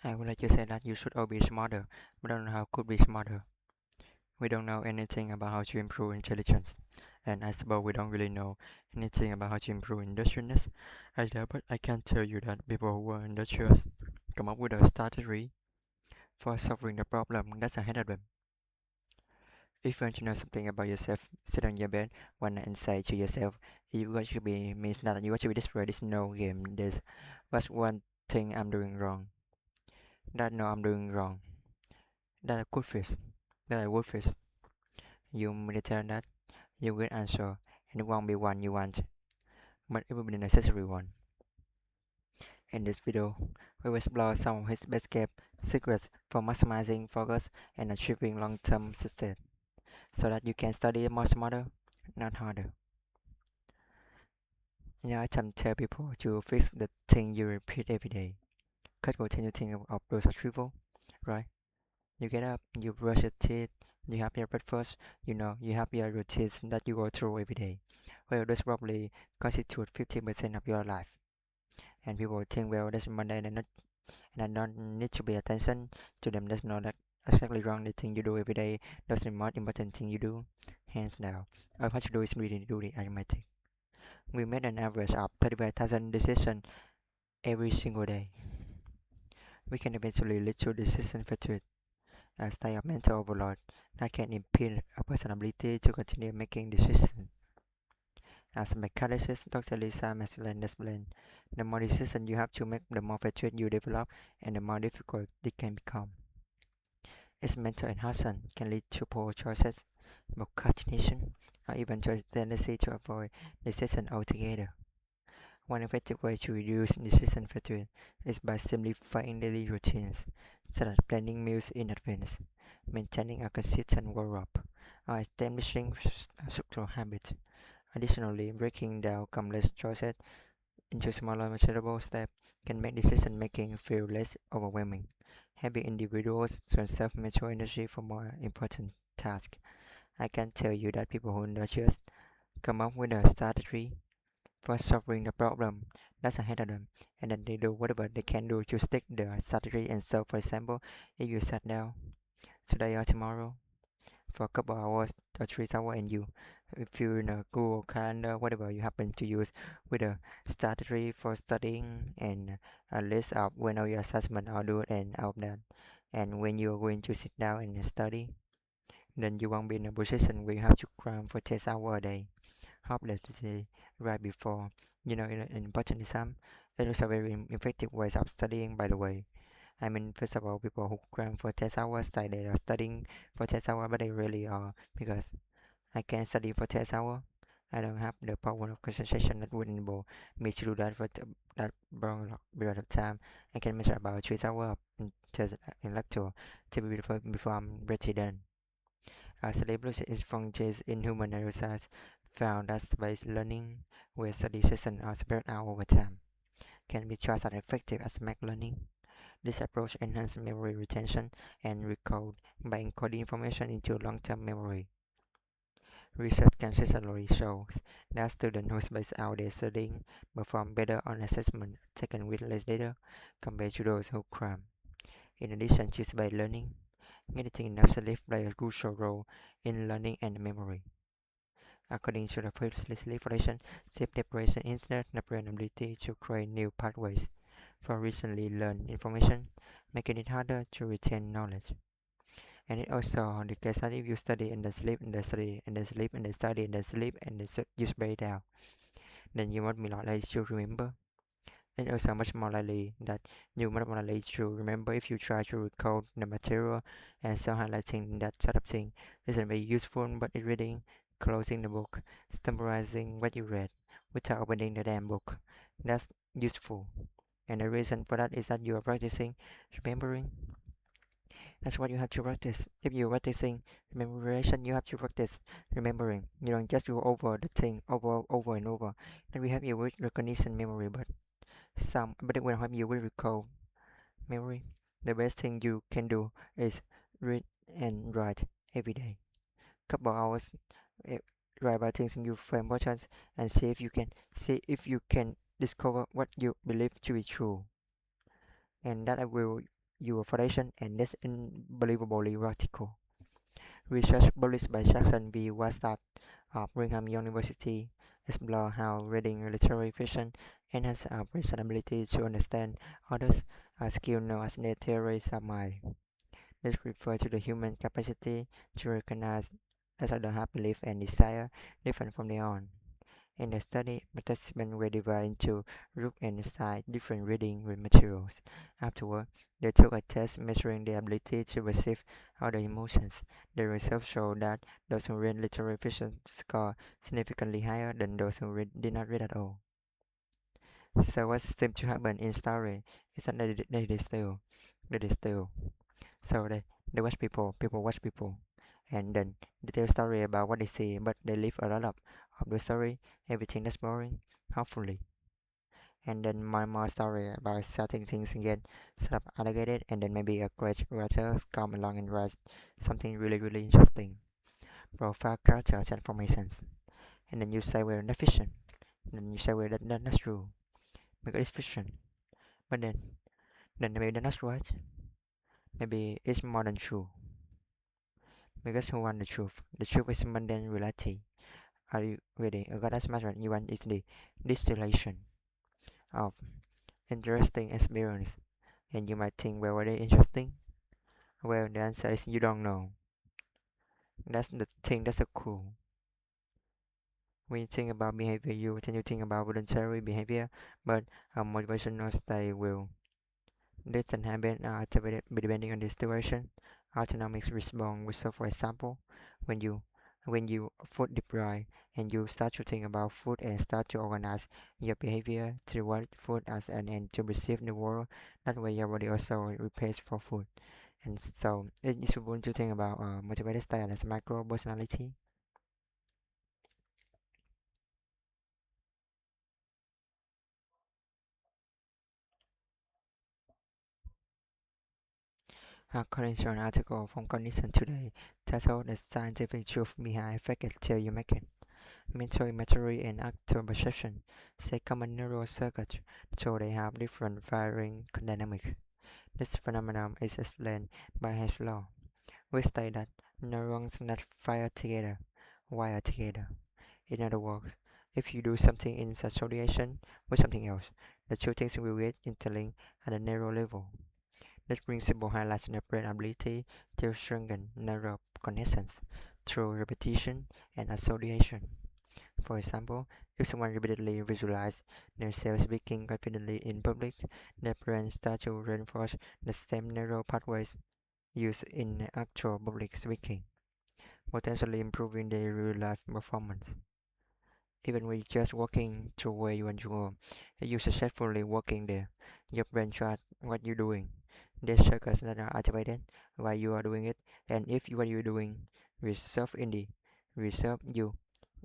I would like to say that you should all be smarter, but I don't know how could be smarter. We don't know anything about how to improve intelligence, and I suppose we don't really know anything about how to improve industriousness either, but I can tell you that people who are industrious come up with a strategy for solving the problem that's ahead of them. If you want to know something about yourself, sit on your bed one night and say to yourself, you got to be means that you got to be desperate, this no game, this what's one thing I'm doing wrong. That no I'm doing wrong. That I could fix. That I would fix. You meditate that, you will answer, and it won't be one you want, but it will be the necessary one. In this video, we will explore some of his best kept secrets for maximizing focus and achieving long-term success, so that you can study more smarter, not harder. I tend to tell people to fix the thing you repeat every day. Because people tend to think of those as trivial, right? You get up, you brush your teeth, you have your breakfast, you have your routines that you go through every day. Well, those probably constitute 50% of your life. And people think, well, that's mundane and I don't need to pay attention to them. That's not that exactly wrong. The thing you do every day, that's the most important thing you do. Hands down. All you have to do is really do the arithmetic. We made an average of 35,000 decisions every single day. We can eventually lead to decision fatigue, a state of mental overload that can impede a person's ability to continue making decisions. As a psychologist, Dr. Lisa Maslin explained, the more decisions you have to make, the more fatigue you develop and the more difficult it can become. Its mental exhaustion can lead to poor choices, procrastination, or even to a tendency to avoid decisions altogether. One effective way to reduce decision fatigue is by simplifying daily routines, such as planning meals in advance, maintaining a consistent wardrobe, or establishing structural habits. Additionally, breaking down complex choices into smaller measurable steps can make decision making feel less overwhelming, helping individuals conserve mental energy for more important tasks. I can tell you that people who not just come up with a strategy for solving the problem that's ahead of them, and then they do whatever they can do to stick the strategy. And so, for example, if you sat down today or tomorrow for a couple hours or 3 hours and you if you in a Google Calendar, whatever you happen to use with a strategy for studying and a list of when all your assessment are due and all of that. And when you're going to sit down and study, then you won't be in a position where you have to cram for 10 hours a day, hopelessly right before, in an important exam. It is a very effective way of studying, by the way. I mean, first of all, people who cram for 10 hours say they are studying for 10 hours, but they really are because I can study for 10 hours. I don't have the power of concentration that would enable me to do that for that long period of time. I can measure about 3 hours in lecture to be before I'm ready done. Sleep is functions in human neuroscience found that space learning, where study sessions are spread out over time, can be just as effective as math learning. This approach enhances memory retention and recall by encoding information into long-term memory. Research consistently shows that students who space out their studying perform better on assessment taken with less data compared to those who cram. In addition to space learning, getting enough sleep plays a crucial role in learning and memory. According to the first sleep foundation, sleep deprivation instead the brain ability to create new pathways for recently learned information, making it harder to retain knowledge. And it also the case that if you study and then sleep and then study and then sleep and then study and then sleep and then just break down, then you might be more likely to remember. And also much more likely that you might more likely to remember if you try to recall the material, and so highlighting that sort of thing isn't very useful, but in reading, closing the book, summarizing what you read without opening the damn book, that's useful. And the reason for that is that you are practicing remembering. That's what you have to practice. If you're practicing memorization, you have to practice remembering. You don't just go over the thing over and over. And we have you with recognition memory, but it will help you with recall memory. The best thing you can do is read and write every day. Couple hours, eh, write about things you find important and see if you can discover what you believe to be true. And that will your foundation, and that's unbelievably radical. Research published by Jackson V. Wastad of Brigham University explore how reading literary fiction enhances our brain's ability to understand others, a skill known as the theories of mind. This refers to the human capacity to recognize that others have belief and desire different from their own. In the study, participants were divided into groups and assigned different reading materials. Afterward, they took a test measuring their ability to perceive other emotions. The results showed that those who read literary fiction scored significantly higher than those who did not read at all. So what seems to happen in story is that they still. So they watch people watch people, and then they tell story about what they see, but they leave a lot of the story, everything that's boring, hopefully. And then more story about certain things again, sort of allocated, and then maybe a great writer come along and write something really interesting, profile character transformations, and then you say well that's fiction, and then you say well that's true because it's fiction, but then maybe that's not right, maybe it's more than true. Because who want the truth? The truth is mundane reality. Are you ready? A goddess matter you want is the distillation of interesting experience. And you might think, well, are they interesting? Well, the answer is you don't know. That's the thing that's so cool. When you think about behavior, you tend to think about voluntary behavior, but a motivational style will. This and habit are activated depending on the situation. Autonomic response. So, for example, when you when you food deprived and you start to think about food and start to organize your behavior toward food as an end to receive the world, that way your body also repairs for food. And so it is important to think about motivated style as micro personality. According to an article from Condition Today titled The Scientific Truth Behind Fake It Till You Make It. Mental imagery and actor perception say common neural circuits, so they have different firing dynamics. This phenomenon is explained by Hess law, which states that neurons that fire together wire together. In other words, if you do something in association with something else, the two things will get interlinked at a neural level. This principle highlights the brain ability to strengthen neural connections through repetition and association. For example, if someone repeatedly visualizes themselves speaking confidently in public, their brain starts to reinforce the same neural pathways used in actual public speaking, potentially improving their real-life performance. Even when you're just walking to where you want to go, if you successfully walking there, your brain tracks what you're doing. There's circuits that are activated while you are doing it, and if what you're doing reserve you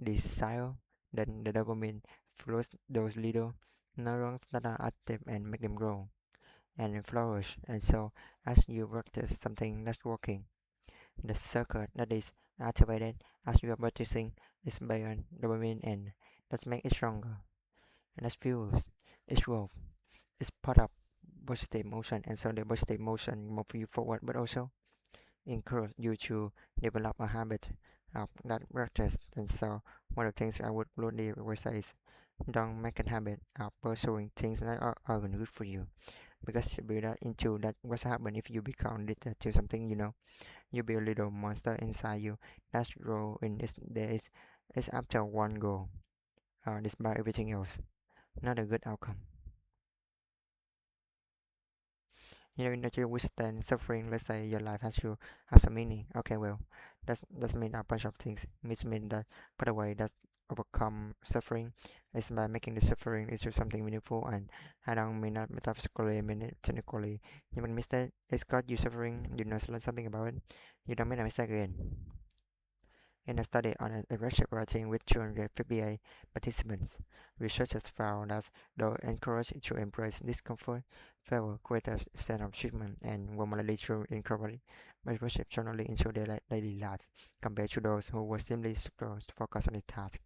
desire, then the dopamine flows those little neurons that are active and make them grow and flourish. And so, as you practice something that's working, the circuit that is activated as you are practicing is beyond dopamine and that makes it stronger. And that fuels its growth. It's part of positive motion, and so the positive motion move you forward, but also encourage you to develop a habit of that practice. And so, one of the things I would broadly say is don't make a habit of pursuing things that are good for you, because you build that into that. What's happen if you become addicted to something? You be a little monster inside you. That's grow in this days is after one goal, despite everything else. Not a good outcome. In order to withstand suffering, let's say your life has to have some meaning. Okay, well, that's mean a bunch of things. It mean that by the way that overcome suffering is by making the suffering into something meaningful, and I don't mean that metaphysically, I mean it technically. You make a mistake, it's got you suffering, you know something about it. You don't make a mistake again. In a study on aggressive writing with 258 participants, researchers found that those encouraged to embrace discomfort felt greater sense of achievement and were more likely to incorporate aggressive journaling into their daily life compared to those who were simply supposed to focus on the task.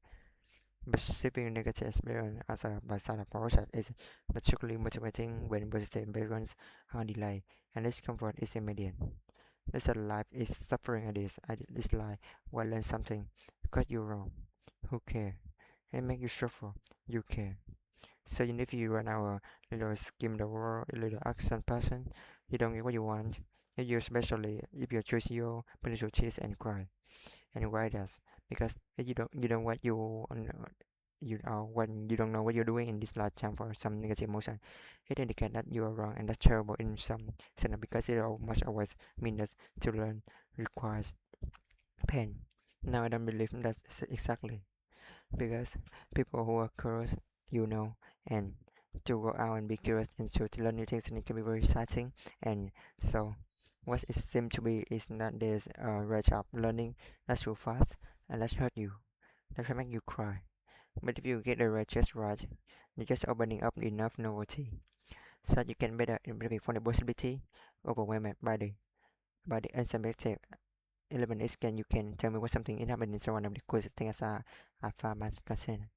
Perceiving negative experience as a bystander process is particularly motivating when positive experiences are delayed and discomfort is immediate. This is life is suffering at this life while learn something because you're wrong. Who care? It make you suffer. You care. So even if you run our little scheme the world, a little action person, you don't get what you want. If you especially if you choose your potential cheese and cry. And why does? Because if you don't what you are when you don't know what you're doing in this lifetime for some negative emotion, it indicates that you are wrong and that's terrible in some sense because it must always mean that to learn requires pain. Now I don't believe that's exactly because people who are curious, and to go out and be curious and to learn new things and it can be very exciting. And so what it seems to be is that there's a rate of learning that's too fast and that's hurt you, that can make you cry. But if you get the rate just right, you're just opening up enough novelty so that you can better benefit from the possibility overwhelmed by the unsuspected element is can you can tell me what something is happening in one of the coolest things as a farmer's concern.